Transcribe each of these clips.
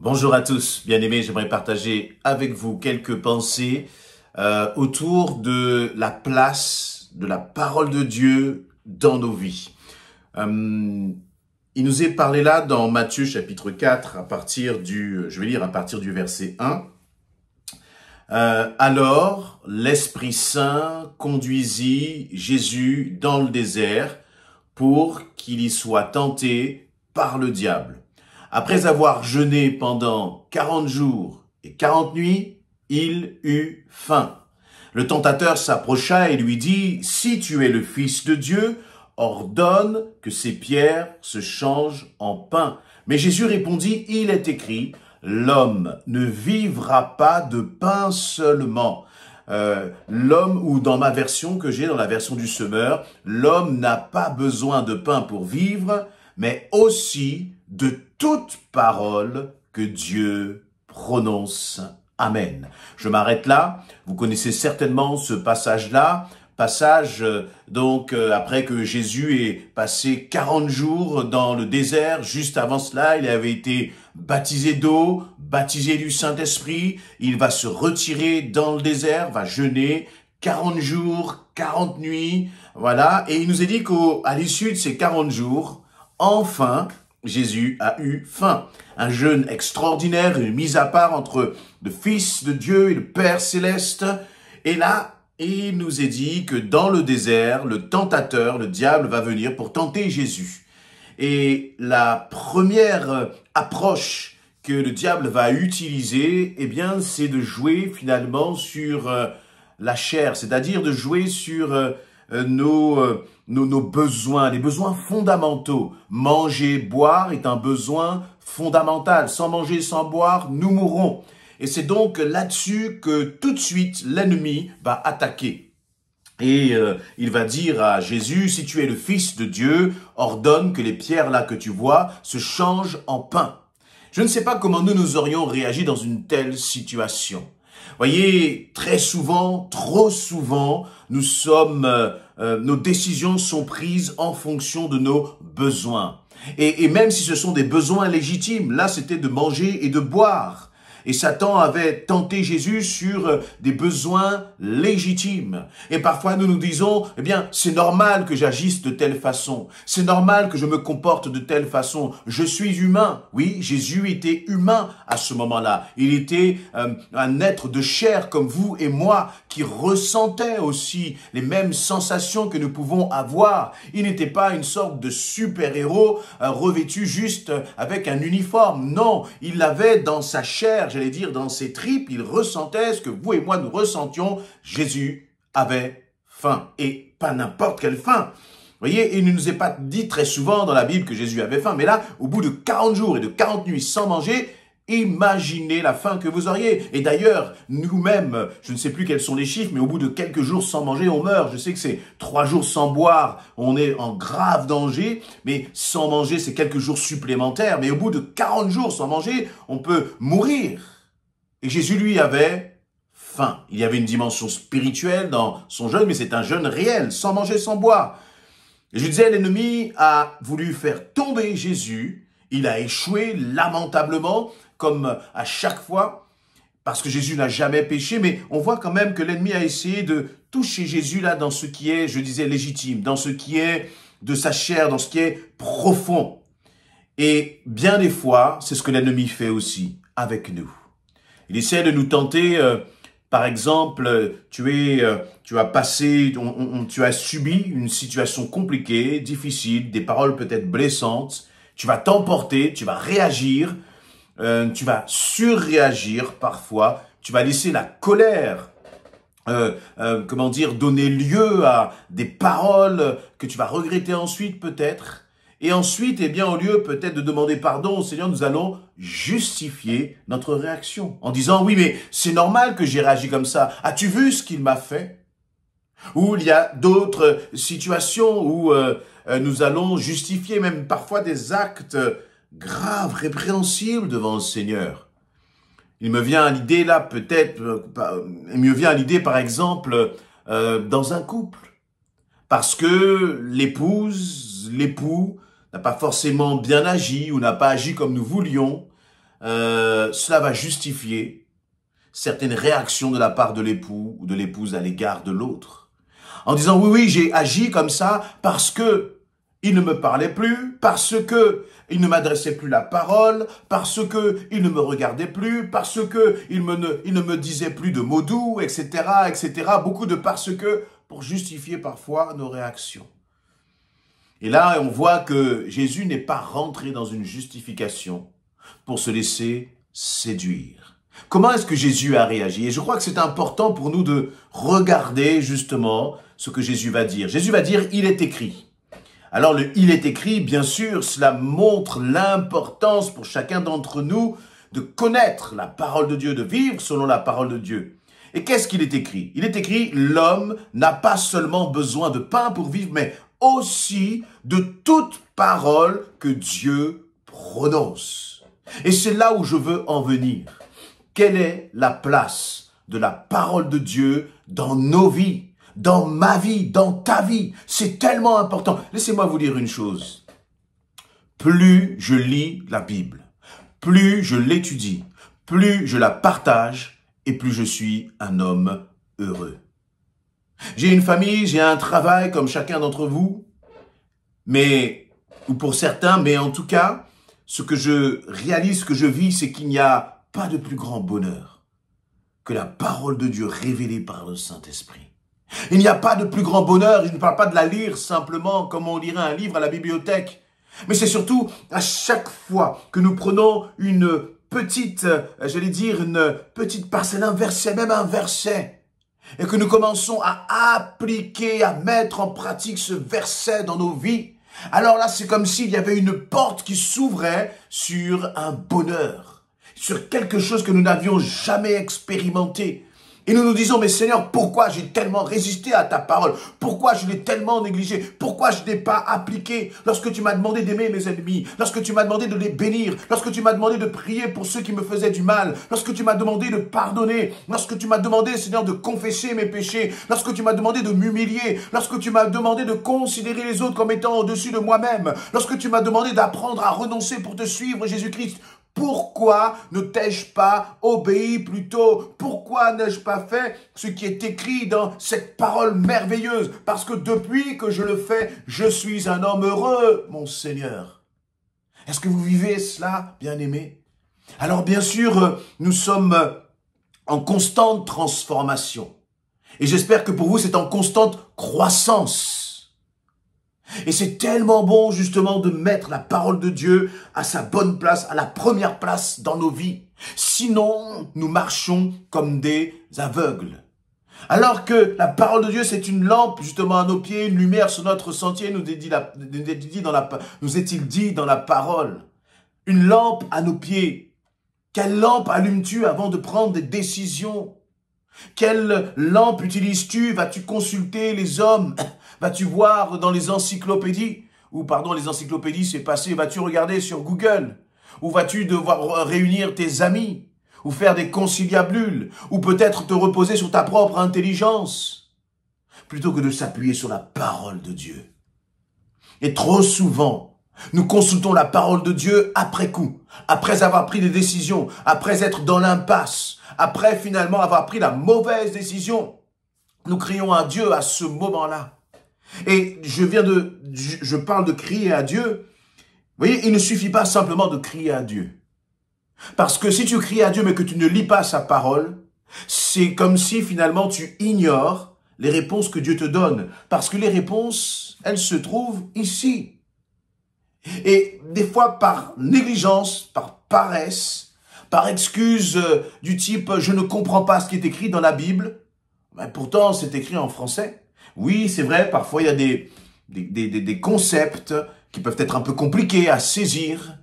Bonjour à tous, bien-aimés, j'aimerais partager avec vous quelques pensées autour de la place de la parole de Dieu dans nos vies. Il nous est parlé là dans Matthieu chapitre 4, je vais lire à partir du verset 1. Alors, l'Esprit Saint conduisit Jésus dans le désert pour qu'il y soit tenté par le diable. Après avoir jeûné pendant 40 jours et 40 nuits, il eut faim. Le tentateur s'approcha et lui dit, « Si tu es le Fils de Dieu, ordonne que ces pierres se changent en pain. » Mais Jésus répondit, « Il est écrit, l'homme ne vivra pas de pain seulement. » L'homme, ou dans ma version que j'ai, dans la version du Semeur, l'homme n'a pas besoin de pain pour vivre, mais aussi de toute parole que Dieu prononce. Amen. Je m'arrête là. Vous connaissez certainement ce passage-là. Après que Jésus ait passé 40 jours dans le désert, juste avant cela, il avait été baptisé d'eau, baptisé du Saint-Esprit. Il va se retirer dans le désert, va jeûner 40 jours, 40 nuits, voilà. Et il nous est dit qu'à l'issue de ces 40 jours, enfin, Jésus a eu faim. Un jeûne extraordinaire, une mise à part entre le Fils de Dieu et le Père Céleste. Et là, il nous est dit que dans le désert, le tentateur, le diable, va venir pour tenter Jésus. Et la première approche que le diable va utiliser, eh bien, c'est de jouer finalement sur la chair, c'est-à-dire de jouer sur nos besoins, les besoins fondamentaux. Manger, boire est un besoin fondamental. Sans manger, sans boire, nous mourrons. Et c'est donc là-dessus que tout de suite l'ennemi va attaquer. Et il va dire à Jésus, si tu es le Fils de Dieu, ordonne que les pierres là que tu vois se changent en pain. Je ne sais pas comment nous aurions réagi dans une telle situation. Voyez, très souvent, trop souvent, nos décisions sont prises en fonction de nos besoins. Et même si ce sont des besoins légitimes, là c'était de manger et de boire. Et Satan avait tenté Jésus sur des besoins légitimes. Et parfois nous nous disons, eh bien, c'est normal que j'agisse de telle façon. C'est normal que je me comporte de telle façon. Je suis humain. Oui, Jésus était humain à ce moment-là. Il était un être de chair comme vous et moi qui ressentait aussi les mêmes sensations que nous pouvons avoir. Il n'était pas une sorte de super-héros revêtu juste avec un uniforme. Non, il l'avait dans sa chair. J'allais dire, dans ses tripes, il ressentait ce que vous et moi nous ressentions. Jésus avait faim. Et pas n'importe quelle faim. Vous voyez, il ne nous est pas dit très souvent dans la Bible que Jésus avait faim. Mais là, au bout de 40 jours et de 40 nuits sans manger, imaginez la faim que vous auriez. Et d'ailleurs, nous-mêmes, je ne sais plus quels sont les chiffres, mais au bout de quelques jours sans manger, on meurt. Je sais que c'est 3 jours sans boire, on est en grave danger, mais sans manger, c'est quelques jours supplémentaires. Mais au bout de 40 jours sans manger, on peut mourir. Et Jésus, lui, avait faim. Il y avait une dimension spirituelle dans son jeûne, mais c'est un jeûne réel, sans manger, sans boire. Et je disais, l'ennemi a voulu faire tomber Jésus. Il a échoué lamentablement, comme à chaque fois, parce que Jésus n'a jamais péché, mais on voit quand même que l'ennemi a essayé de toucher Jésus là dans ce qui est, je disais, légitime, dans ce qui est de sa chair, dans ce qui est profond. Et bien des fois, c'est ce que l'ennemi fait aussi avec nous. Il essaie de nous tenter, par exemple, tu as subi une situation compliquée, difficile, des paroles peut-être blessantes. Tu vas t'emporter, tu vas réagir, tu vas surréagir parfois, tu vas laisser la colère, donner lieu à des paroles que tu vas regretter ensuite peut-être. Et ensuite, eh bien, au lieu peut-être de demander pardon au Seigneur, nous allons justifier notre réaction en disant, oui, mais c'est normal que j'ai réagi comme ça. As-tu vu ce qu'il m'a fait? Ou il y a d'autres situations où nous allons justifier même parfois des actes graves, répréhensibles devant le Seigneur. Il me vient à l'idée là par exemple dans un couple. Parce que l'épouse, l'époux n'a pas forcément bien agi ou n'a pas agi comme nous voulions. cela va justifier certaines réactions de la part de l'époux ou de l'épouse à l'égard de l'autre. En disant, oui, oui, j'ai agi comme ça parce que il ne me parlait plus, parce que il ne m'adressait plus la parole, parce que il ne me regardait plus, parce que il ne me disait plus de mots doux, etc., etc. Beaucoup de parce que pour justifier parfois nos réactions. Et là, on voit que Jésus n'est pas rentré dans une justification pour se laisser séduire. Comment est-ce que Jésus a réagi? Et je crois que c'est important pour nous de regarder justement ce que Jésus va dire. Jésus va dire « il est écrit ». Alors le « il est écrit », bien sûr, cela montre l'importance pour chacun d'entre nous de connaître la parole de Dieu, de vivre selon la parole de Dieu. Et qu'est-ce qu'il est écrit? Il est écrit « l'homme n'a pas seulement besoin de pain pour vivre, mais aussi de toute parole que Dieu prononce ». Et c'est là où je veux en venir. Quelle est la place de la parole de Dieu dans nos vies, dans ma vie, dans ta vie? C'est tellement important. Laissez-moi vous dire une chose. Plus je lis la Bible, plus je l'étudie, plus je la partage et plus je suis un homme heureux. J'ai une famille, j'ai un travail comme chacun d'entre vous, ou pour certains, mais en tout cas, ce que je réalise, ce que je vis, c'est qu'il n'y a pas de plus grand bonheur que la parole de Dieu révélée par le Saint-Esprit. Il n'y a pas de plus grand bonheur, je ne parle pas de la lire simplement comme on lirait un livre à la bibliothèque, mais c'est surtout à chaque fois que nous prenons une petite, une petite parcelle, un verset, même un verset, et que nous commençons à appliquer, à mettre en pratique ce verset dans nos vies, alors là, c'est comme s'il y avait une porte qui s'ouvrait sur un bonheur, sur quelque chose que nous n'avions jamais expérimenté. Et nous nous disons, mais Seigneur, pourquoi j'ai tellement résisté à ta parole? Pourquoi je l'ai tellement négligé? Pourquoi je n'ai pas appliqué lorsque tu m'as demandé d'aimer mes ennemis? Lorsque tu m'as demandé de les bénir? Lorsque tu m'as demandé de prier pour ceux qui me faisaient du mal? Lorsque tu m'as demandé de pardonner? Lorsque tu m'as demandé, Seigneur, de confesser mes péchés? Lorsque tu m'as demandé de m'humilier? Lorsque tu m'as demandé de considérer les autres comme étant au-dessus de moi-même? Lorsque tu m'as demandé d'apprendre à renoncer pour te suivre, Jésus-Christ? Pourquoi ne t'ai-je pas obéi plus tôt? Pourquoi n'ai-je pas fait ce qui est écrit dans cette parole merveilleuse? Parce que depuis que je le fais, je suis un homme heureux, mon Seigneur. Est-ce que vous vivez cela, bien-aimés? Alors bien sûr, nous sommes en constante transformation. Et j'espère que pour vous, c'est en constante croissance. Et c'est tellement bon justement de mettre la parole de Dieu à sa bonne place, à la première place dans nos vies. Sinon, nous marchons comme des aveugles. Alors que la parole de Dieu, c'est une lampe justement à nos pieds, une lumière sur notre sentier, nous est-il dit dans la parole. Une lampe à nos pieds. Quelle lampe allumes-tu avant de prendre des décisions? Quelle lampe utilises-tu? Vas-tu consulter les hommes? Vas-tu voir dans les encyclopédies? Les encyclopédies, c'est passé. Vas-tu regarder sur Google? Ou vas-tu devoir réunir tes amis? Ou faire des conciliabules? Ou peut-être te reposer sur ta propre intelligence? Plutôt que de s'appuyer sur la parole de Dieu. Et trop souvent, nous consultons la parole de Dieu après coup, après avoir pris des décisions, après être dans l'impasse, après finalement avoir pris la mauvaise décision. Nous crions à Dieu à ce moment-là. Et je parle de crier à Dieu. Vous voyez, il ne suffit pas simplement de crier à Dieu. Parce que si tu cries à Dieu mais que tu ne lis pas sa parole, c'est comme si finalement tu ignores les réponses que Dieu te donne. Parce que les réponses, elles se trouvent ici. Et des fois par négligence, par paresse, par excuse du type « je ne comprends pas ce qui est écrit dans la Bible », ben pourtant c'est écrit en français. Oui, c'est vrai, parfois il y a des concepts qui peuvent être un peu compliqués à saisir,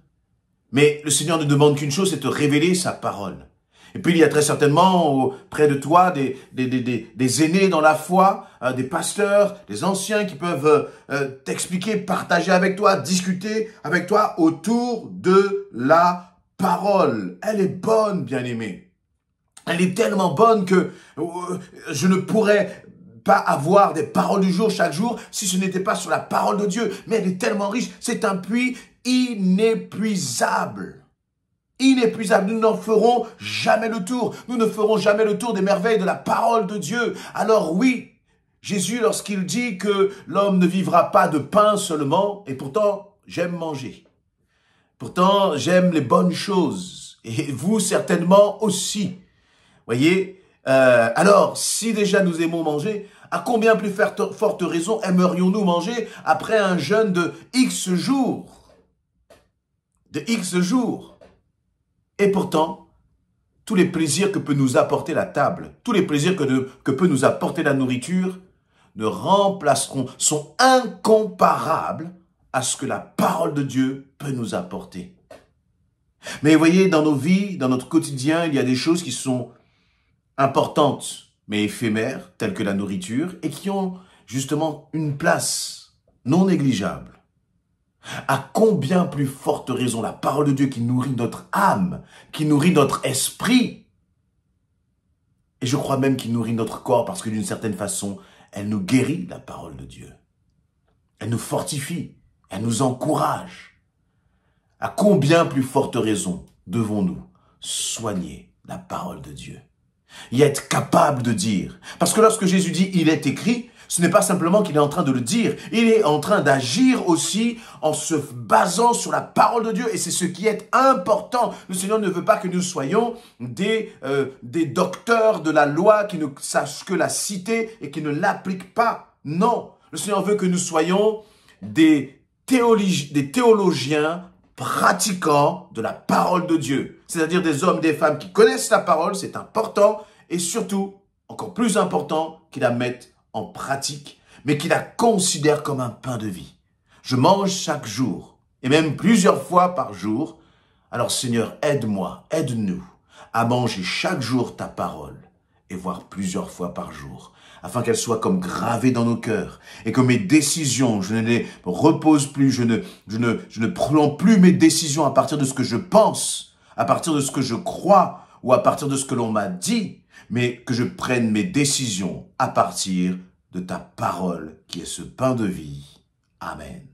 mais le Seigneur ne demande qu'une chose, c'est de révéler sa parole. Et puis il y a très certainement près de toi des aînés dans la foi, des pasteurs, des anciens qui peuvent t'expliquer, partager avec toi, discuter avec toi autour de la parole. Elle est bonne, bien-aimée. Elle est tellement bonne que je ne pourrais pas avoir des paroles du jour chaque jour si ce n'était pas sur la parole de Dieu. Mais elle est tellement riche, c'est un puits inépuisable. inépuisable. Nous n'en ferons jamais le tour. Nous ne ferons jamais le tour des merveilles de la parole de Dieu. Alors oui, Jésus, lorsqu'il dit que l'homme ne vivra pas de pain seulement, et pourtant, j'aime manger. Pourtant, j'aime les bonnes choses. Et vous, certainement aussi. Voyez, alors, si déjà nous aimons manger, à combien plus forte raison aimerions-nous manger après un jeûne de X jours? De X jours. Et pourtant, tous les plaisirs que peut nous apporter la table, tous les plaisirs que peut nous apporter la nourriture, ne remplaceront, sont incomparables à ce que la parole de Dieu peut nous apporter. Mais voyez, dans nos vies, dans notre quotidien, il y a des choses qui sont importantes, mais éphémères, telles que la nourriture, et qui ont justement une place non négligeable. À combien plus forte raison la parole de Dieu qui nourrit notre âme, qui nourrit notre esprit, et je crois même qu'il nourrit notre corps, parce que d'une certaine façon, elle nous guérit, la parole de Dieu. Elle nous fortifie, elle nous encourage. À combien plus forte raison devons-nous soigner la parole de Dieu et être capable de dire? Parce que lorsque Jésus dit « il est écrit », ce n'est pas simplement qu'il est en train de le dire, il est en train d'agir aussi en se basant sur la parole de Dieu. Et c'est ce qui est important. Le Seigneur ne veut pas que nous soyons des docteurs de la loi qui ne sachent que la citer et qui ne l'appliquent pas. Non, le Seigneur veut que nous soyons des théologiens pratiquants de la parole de Dieu. C'est-à-dire des hommes, des femmes qui connaissent la parole, c'est important, et surtout, encore plus important, qui la mettent en pratique, mais qui la considèrent comme un pain de vie. Je mange chaque jour, et même plusieurs fois par jour. Alors Seigneur, aide-moi, aide-nous à manger chaque jour ta parole, et voire plusieurs fois par jour, afin qu'elle soit comme gravée dans nos cœurs, et que mes décisions, je ne les repose plus, je ne prends plus mes décisions à partir de ce que je pense, à partir de ce que je crois, ou à partir de ce que l'on m'a dit, mais que je prenne mes décisions à partir de ta parole qui est ce pain de vie. Amen.